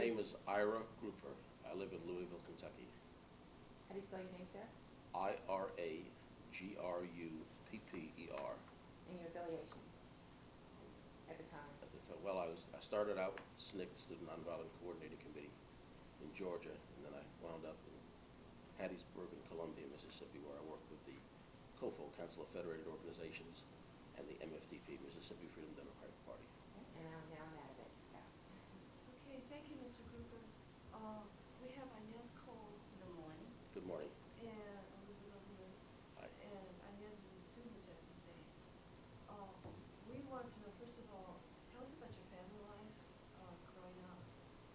name is Ira Grupper. I live in Louisville, Kentucky. How do you spell your name, sir? Iragrupper. And your affiliation at the time? Well, I started out with SNCC, Student Nonviolent Coordinating Committee in Georgia, and then I wound up in Hattiesburg and Columbia, Mississippi, where I worked with the COFO, Council of Federated Organizations, and the MFDP, Mississippi Freedom Democratic Party. Okay, and now I'm out of it. Yeah. Okay, thank you, Mr. Gruber. We have Inez Cole. Good morning. Good morning. And Elizabeth O'Neill. Hi. And Inez is a student at Texas State. We want to know, first of all, tell us about your family life growing up.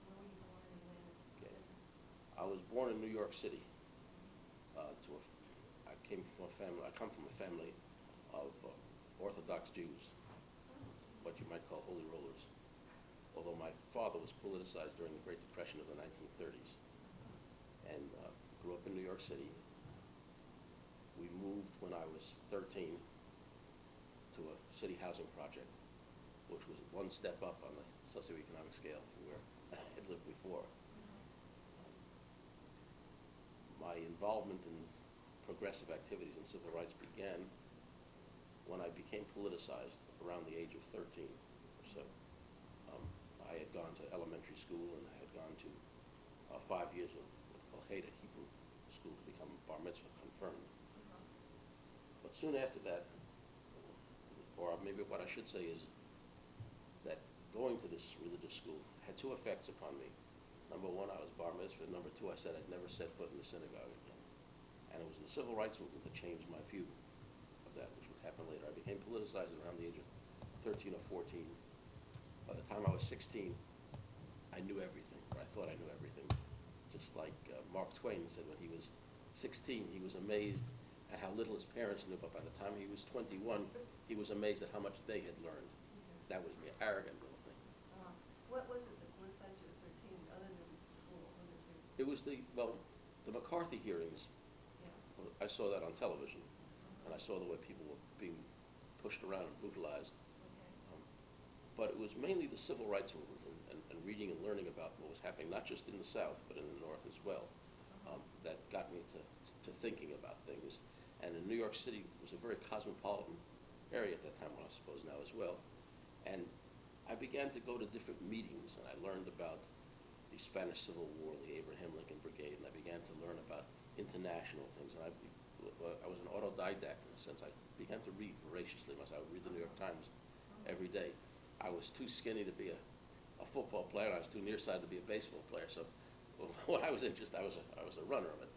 Where were you born and when? Okay. I was born in New York City. I come from a family of Orthodox Jews, what you might call holy rollers. Although my father was politicized during the Great Depression of the 1930s, and grew up in New York City. We moved when I was 13 to a city housing project, which was one step up on the socioeconomic scale from where I had lived before. My involvement in progressive activities and civil rights began when I became politicized around the age of 13 or so. I had gone to elementary school and I had gone to 5 years of what's called Cheder Hebrew school to become bar mitzvah confirmed. But soon after that, or maybe what I should say is that going to this religious school had two effects upon me. Number one, I was bar mitzvah. Number two, I said I'd never set foot in the synagogue again. And it was the civil rights movement that changed my view of that, which would happen later. I became politicized around the age of 13 or 14. By the time I was 16, I knew everything, or I thought I knew everything. Just like Mark Twain said when he was 16, he was amazed at how little his parents knew, but by the time he was 21, he was amazed at how much they had learned. That was me, an arrogant little thing. What was it that politicized you at 13, other than school? It was the McCarthy hearings. Yeah. I saw that on television, and I saw the way people were being pushed around and brutalized. Okay. But it was mainly the civil rights movement and reading and learning about what was happening, not just in the South, but in the North as well, that got me to thinking about things. And in New York City was a very cosmopolitan area at that time, well, I suppose now as well. And I began to go to different meetings, and I learned about the Spanish Civil War, the Abraham Lincoln Brigade, and I began to learn about international things. And I was an autodidact in a sense. I began to read voraciously. I would read the New York Times every day. I was too skinny to be a football player, and I was too nearsighted to be a baseball player. So when I was interested, I was a runner. But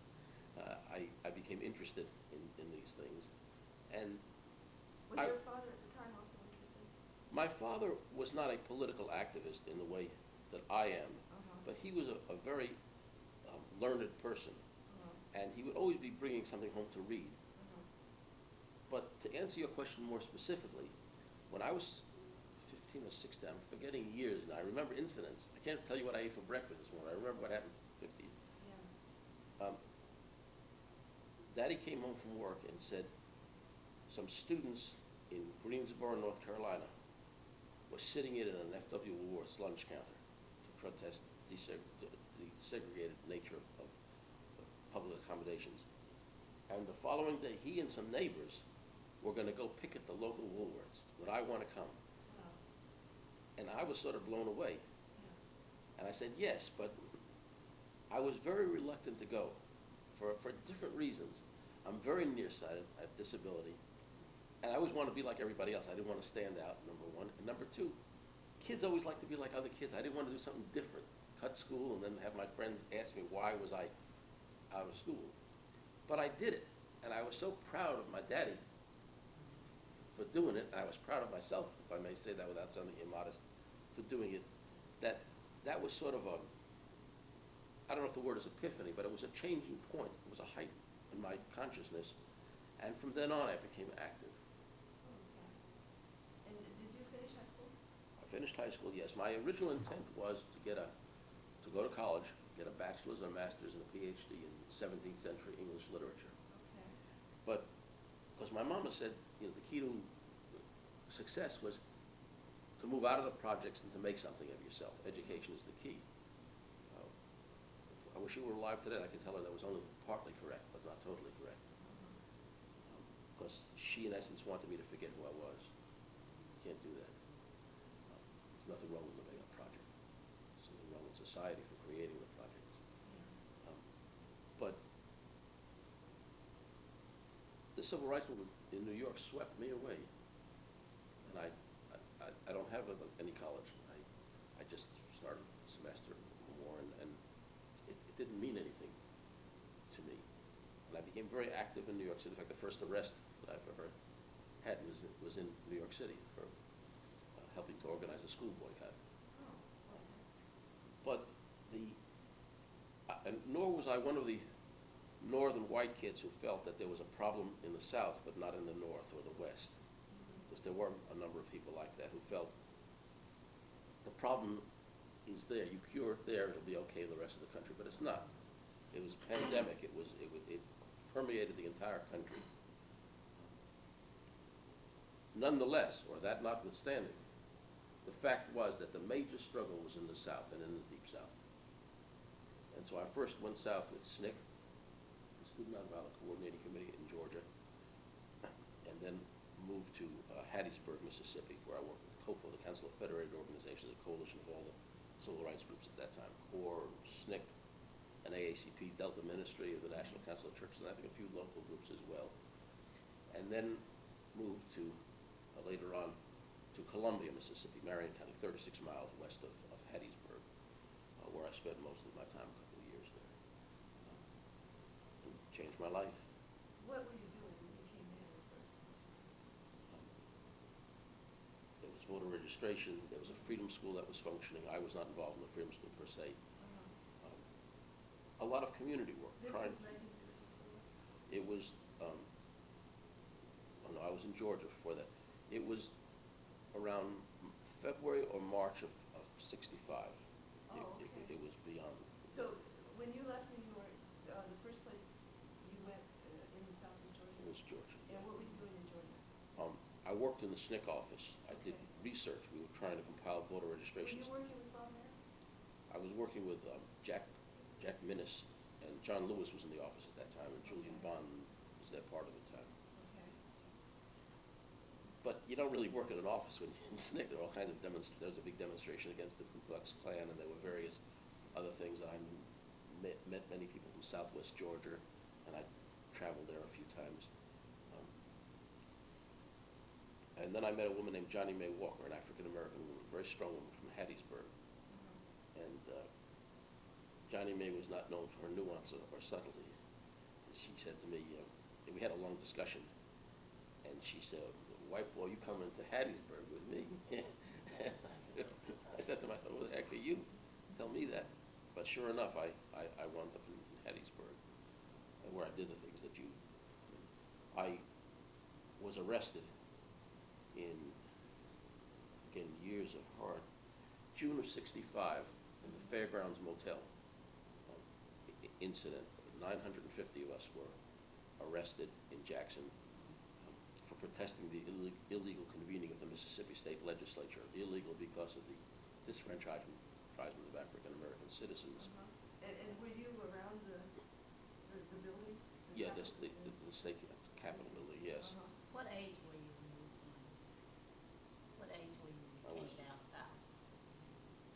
I became interested in these things. And was your father at the time also interested? My father was not a political activist in the way that I am, but he was a very learned person, and he would always be bringing something home to read. But to answer your question more specifically, when I was 15 or 16, I'm forgetting years now. I remember incidents. I can't tell you what I ate for breakfast this morning. I remember what happened at 15. Yeah. Daddy came home from work and said some students in Greensboro, North Carolina, were sitting in an F.W. Woolworth's lunch counter to protest the segregated nature of public accommodations. And the following day, he and some neighbors were going to go picket the local Woolworths. Would I want to come? Wow. And I was sort of blown away. Yeah. And I said yes, but I was very reluctant to go for different reasons. I'm very nearsighted, I have disability, and I always want to be like everybody else. I didn't want to stand out, number one. And number two, kids always like to be like other kids. I didn't want to do something different, cut school, and then have my friends ask me why was I out of school. But I did it, and I was so proud of my daddy for doing it, and I was proud of myself, if I may say that without sounding immodest, for doing it, that was sort of a, I don't know if the word is epiphany, but it was a changing point. It was a height in my consciousness, and from then on I became active. Okay. And did you finish high school? I finished high school, yes. My original intent was to go to college, get a bachelor's or a master's and a PhD in 17th century English literature. Okay. But because my mama said, the key to success was to move out of the projects and to make something of yourself. Education is the key. I wish she were alive today. I could tell her that was only partly correct, but not totally correct. Because she, in essence, wanted me to forget who I was. Can't do that. There's nothing wrong with living a project. There's something wrong with society for creating the projects. But the civil rights movement in New York swept me away. And I don't have any college. I just started a semester more, and it didn't mean anything to me. And I became very active in New York City. In fact, the first arrest that I've ever had was in New York City for helping to organize a school boycott. But and nor was I one of the northern white kids who felt that there was a problem in the South but not in the North or the West. Because there were a number of people like that who felt the problem is there. You cure it there, it'll be okay in the rest of the country. But it's not. It was pandemic. It permeated the entire country. Nonetheless, or that notwithstanding, the fact was that the major struggle was in the South and in the Deep South. And so I first went south with SNCC, the Student Nonviolent Coordinating Committee in Georgia, and then moved to Hattiesburg, Mississippi, where I worked with COFO, the Council of Federated Organizations, a coalition of all the civil rights groups at that time, CORE, SNCC, an AACP, Delta Ministry of the National Council of Churches, and I think a few local groups as well. And then moved to, later on, to Columbia, Mississippi, Marion County, 36 miles west of Hattiesburg, where I spent most of my time, a couple of years there. And changed my life. What were you doing when you came there first? There was voter registration. There was a freedom school that was functioning. I was not involved in the freedom school per se. A lot of community work. This is 1964? It was, oh no, I was in Georgia before that. It was around February or March of 65. Okay. It was beyond. So when you left New York, the first place you went in the South was Georgia? It was Georgia. And what were you doing in Georgia? I worked in the SNCC office. I did research. We were trying to compile voter registrations. Were you working with Bob Mayer? I was working with Jack Minnis, and John Lewis was in the office at that time, and Julian Bond was there part of the time. Okay. But you don't really work in an office when you're in SNCC. There were all kinds of there was a big demonstration against the Ku Klux Klan, and there were various other things. And I met many people from Southwest Georgia, and I traveled there a few times. And then I met a woman named Johnny Mae Walker, an African-American woman, very strong woman from Hattiesburg. And Johnny Mae was not known for her nuance or subtlety. She said to me, we had a long discussion, and she said, "White boy, you coming to Hattiesburg with me?" I said to myself, "Well, heck are you? Tell me that." But sure enough, I wound up in Hattiesburg, where I did the things that you. I was arrested in, again, years of hard, June of 65, in the Fairgrounds Motel incident. 950 of us were arrested in Jackson for protesting the illegal convening of the Mississippi State Legislature. Illegal because of the disfranchisement of African American citizens. And were you around the building? Yeah, the state capitol building, yes. What age were you when you was on this? What age were you when you came down south?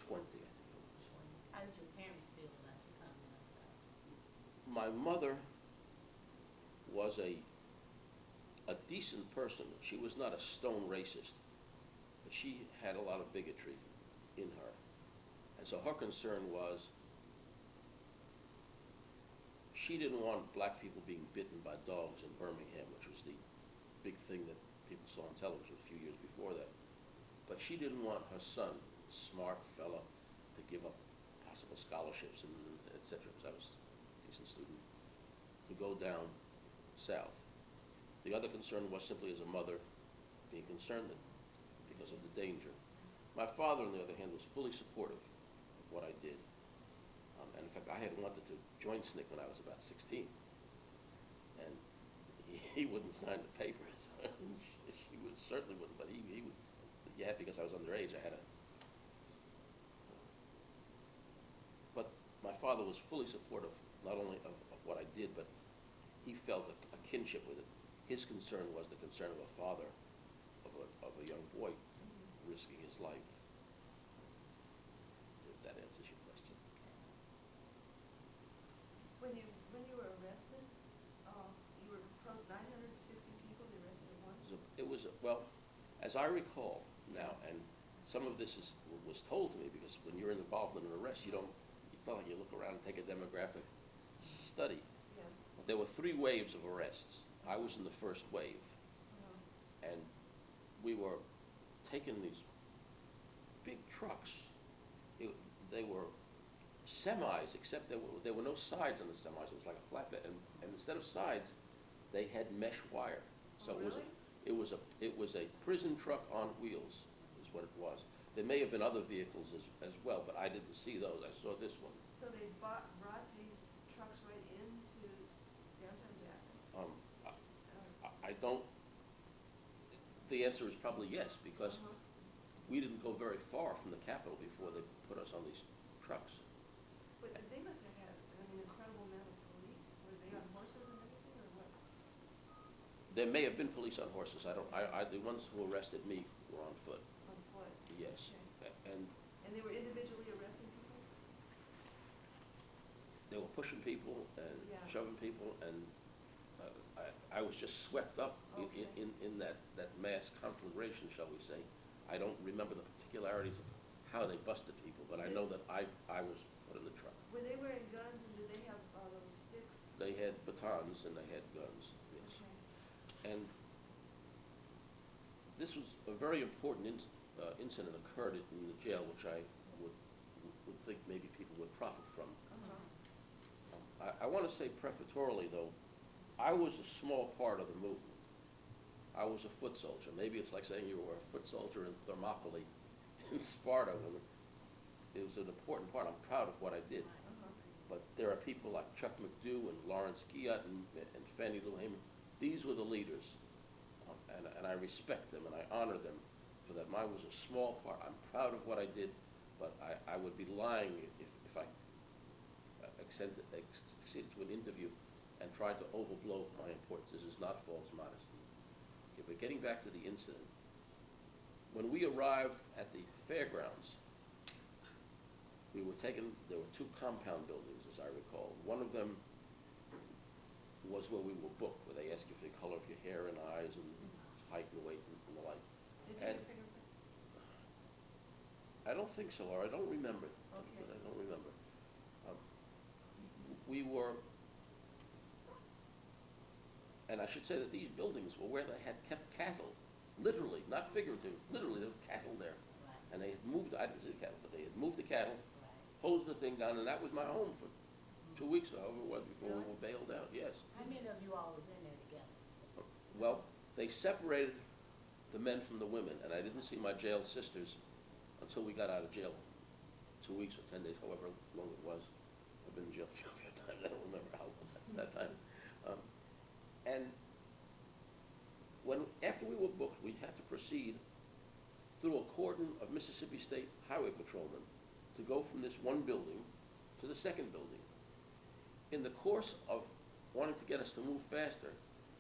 20, I think it was. How did your parents feel about you coming down south? My mother was a decent person. She was not a stone racist, but she had a lot of bigotry in her. And so her concern was she didn't want black people being bitten by dogs in Birmingham, which was the big thing that people saw on television a few years before that. But she didn't want her son, smart fella, to give up possible scholarships and et cetera, because I was a decent student, to go down south. The other concern was simply as a mother being concerned because of the danger. My father, on the other hand, was fully supportive of what I did. And in fact, I had wanted to join SNCC when I was about 16. And he wouldn't sign the papers. She certainly wouldn't, but he would. Yeah, because I was underage, I had a. But my father was fully supportive, not only of what I did, but he felt a kinship with it. His concern was the concern of a father of a young boy risking his life. If that answers your question. When you were arrested, you were 960 people they arrested at once? Well, as I recall now, and some of this was told to me because when you're involved in an arrest, it's not like you look around and take a demographic study. Yeah. There were 3 waves of arrests. I was in the first wave, and we were taking these big trucks. They were semis, except there were no sides on the semis. It was like a flatbed, and instead of sides, they had mesh wire. So Oh, really? it was a prison truck on wheels, is what it was. There may have been other vehicles as well, but I didn't see those. I saw this one. So they brought these trucks right into downtown Jackson? Um, I don't. The answer is probably yes, because we didn't go very far from the Capitol before they put us on these trucks. But they must have had an incredible amount of police. Were they on horses and everything, or what? There may have been police on horses. I don't. The ones who arrested me were on foot. On foot? Yes. Okay. And they were individually arresting people? they were pushing people and Yeah. shoving people, and I was just swept up Okay. in that mass conflagration, shall we say. I don't remember the particularities of how they busted people, but I know that I was put in the truck. Were they wearing guns, and did they have those sticks? They had batons and they had guns, yes. Okay. And this was a very important incident occurred in the jail, which I would think maybe people would profit from. I want to say prefatory, though, I was a small part of the movement. I was a foot soldier. Maybe it's like saying you were a foot soldier in Thermopylae in Sparta. It was an important part. I'm proud of what I did. But there are people like Chuck McDew and Lawrence Guillotte and Fannie Lou Hamer. These were the leaders, and I respect them and I honor them for that. Mine was a small part. I'm proud of what I did, but I would be lying if I acceded to an interview and tried to overblow my importance. This is not false modesty. Okay, but getting back to the incident, when we arrived at the fairgrounds, there were 2 compound buildings, as I recall. One of them was where we were booked, where they ask you for the color of your hair and eyes and height and weight and the like. Did you And get fingerprints? I don't think so, Laura. I don't remember. Okay. I don't remember. We were, and I should say that these buildings were where they had kept cattle, literally, not figurative, literally, there were cattle there. Right. And they had moved, I didn't see the cattle, but they had moved the cattle, Right. hosed the thing down, and that was my home for 2 weeks or however it was before we Really? were bailed out, yes. How many of you all was in there together? Well, they separated the men from the women, and I didn't see my jail sisters until we got out of jail. 2 weeks or 10 days, however long it was. I've been in jail for a few times. I don't remember how long that time. And after we were booked, we had to proceed through a cordon of Mississippi State Highway patrolmen to go from this one building to the second building. In the course of wanting to get us to move faster,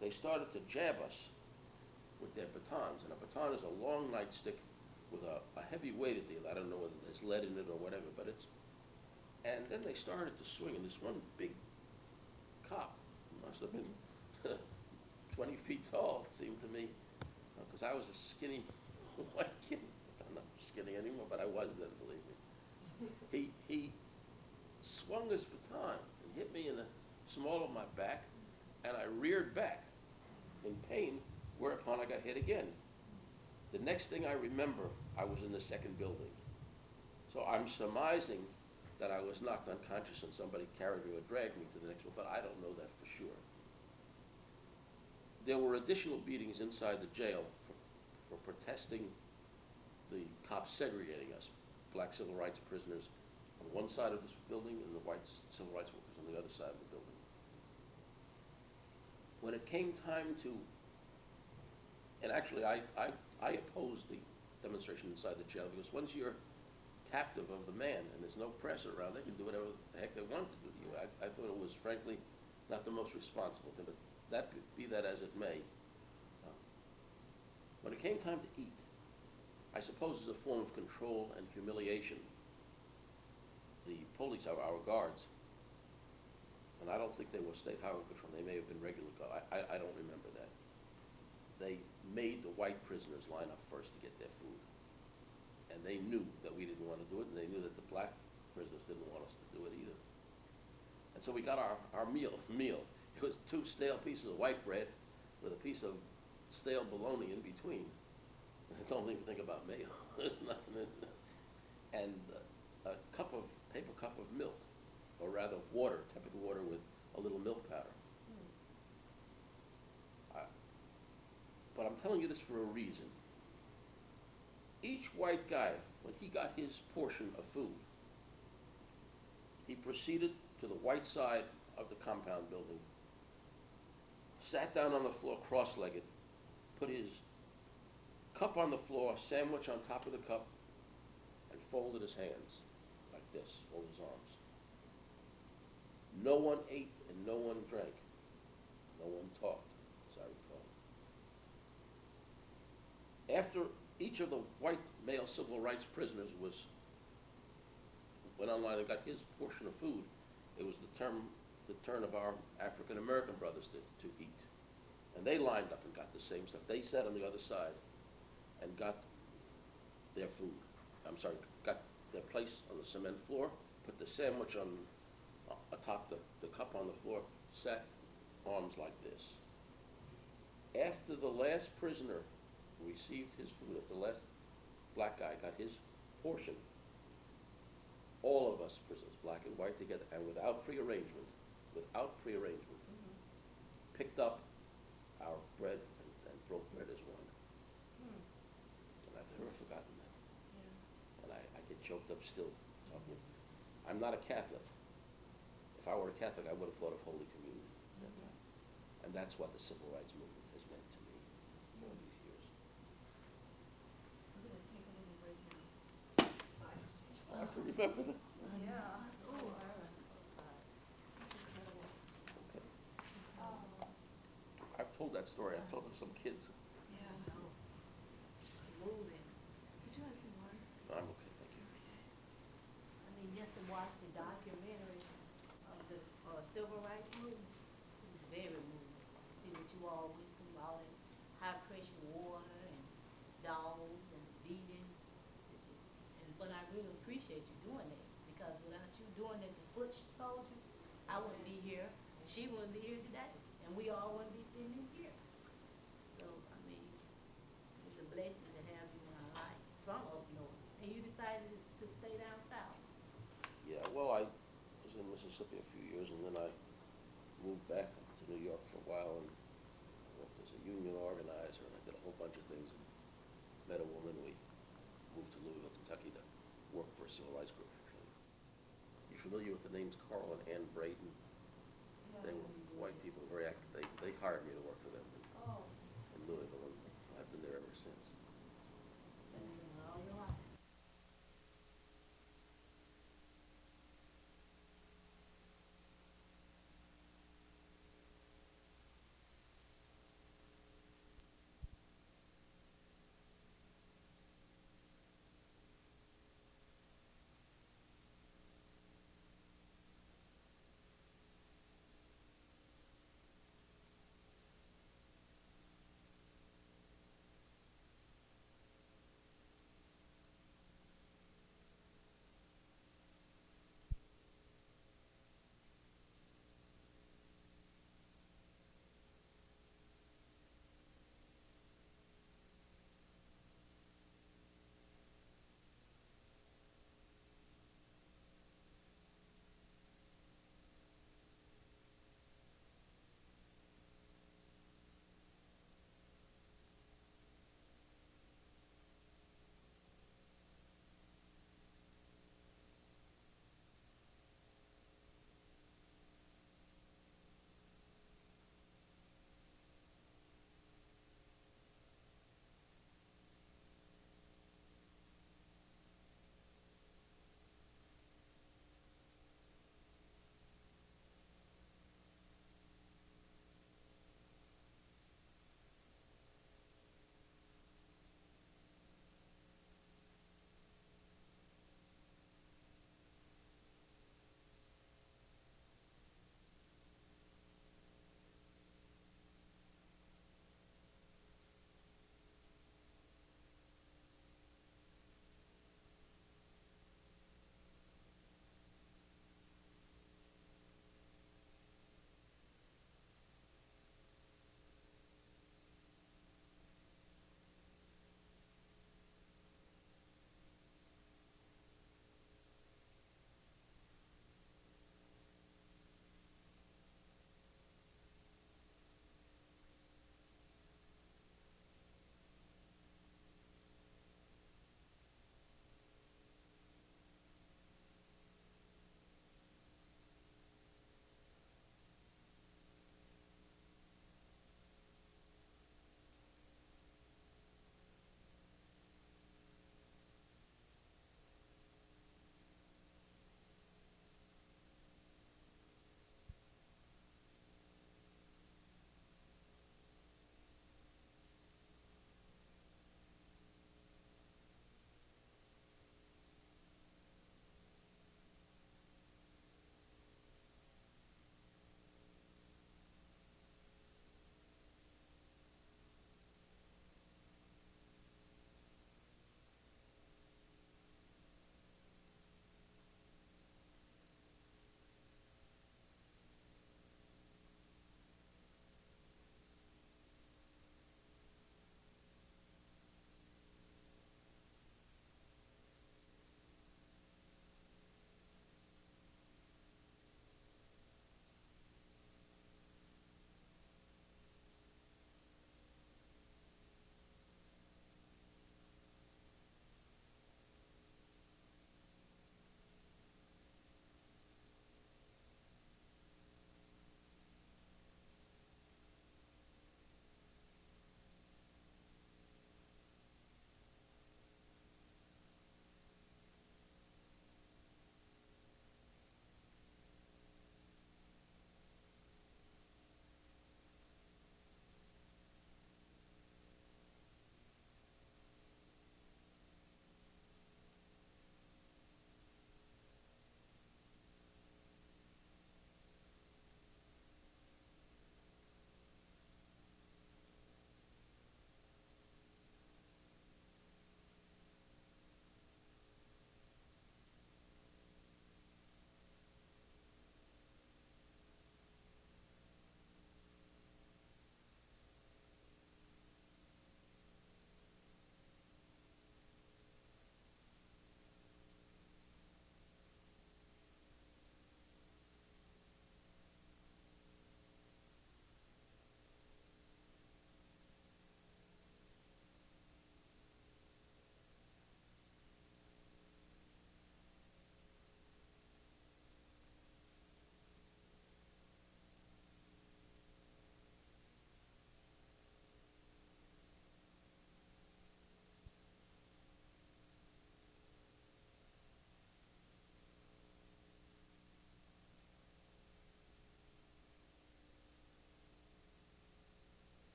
they started to jab us with their batons. And a baton is a long nightstick with a heavy weight at the end. I don't know whether there's lead in it or whatever, but it's... And then they started to swing, and this one big cop, must have been 20 feet tall, it seemed to me, because I was a skinny white kid. I'm not skinny anymore, but I was then, believe me. He swung his baton and hit me in the small of my back, and I reared back in pain, whereupon I got hit again. The next thing I remember, I was in the second building. So I'm surmising that I was knocked unconscious and somebody carried me or dragged me to the next one, but I don't know that for sure. There were additional beatings inside the jail for protesting the cops segregating us, black civil rights prisoners on one side of this building and the white civil rights workers on the other side of the building. When it came time to, and actually I opposed the demonstration inside the jail, because once you're captive of the man, and there's no pressure around. They can do whatever the heck they want to do to you. I thought it was, frankly, not the most responsible thing, but be that as it may. uh, when it came time to eat, I suppose as a form of control and humiliation, the police, our guards, and I don't think they were state highway patrol, they may have been regular guards, I don't remember that. They made the white prisoners line up first to get their food. And they knew that we didn't want to do it, and they knew that the black prisoners didn't want us to do it either. And so we got our meal. It was 2 stale pieces of white bread with a piece of stale bologna in between. Don't even think about mayo. There's nothing in it. And a paper cup of milk, or rather water, tepid water with a little milk powder. But I'm telling you this for a reason. Each white guy, when he got his portion of food, he proceeded to the white side of the compound building, sat down on the floor cross-legged, put his cup on the floor, sandwich on top of the cup, and folded his hands like this, folded his arms. No one ate and no one drank. No one talked, as I recall. After each of the white male civil rights prisoners went online and got his portion of food, it was the turn of our African American brothers to eat. And they lined up and got the same stuff. They sat on the other side and got their food. Got their place on the cement floor, put the sandwich on atop the cup on the floor, sat arms like this. After the last prisoner received his food, after the last black guy got his portion, all of us prisoners, black and white together, and without prearrangement, picked up our bread and broke bread as one. And I've never forgotten that. And I get choked up still talking. I'm not a Catholic. If I were a Catholic, I would have thought of Holy Communion at that time. And that's what the Civil Rights Movement has meant to me all these years. We're gonna take a little break now. It's hard to remember that. Yeah. Oh, I was so sorry. That's incredible. Okay. Oh, I've told that story. I've told it to some kids. yeah. No. Moving. Would you like some water? I'm okay, thank you. I mean, just to watch the documentary of the civil rights movement, it was very moving. See what you all went through, all that high pressure water and dogs and beating. But I really appreciate you doing that, because without you doing that to foot soldiers, I wouldn't be here, and she wouldn't be here today, and we all wouldn't be sitting in here. So, I mean, it's a blessing to have you in our life from up north. And you decided to stay down south. Yeah, well, I was in Mississippi a few years, and then I moved back to New York for a while and worked as a union organizer, and I did a whole bunch of things, and met a woman. We moved to Louisville, Kentucky to work for a civil rights group. You familiar with the names Carl and Ann Braden?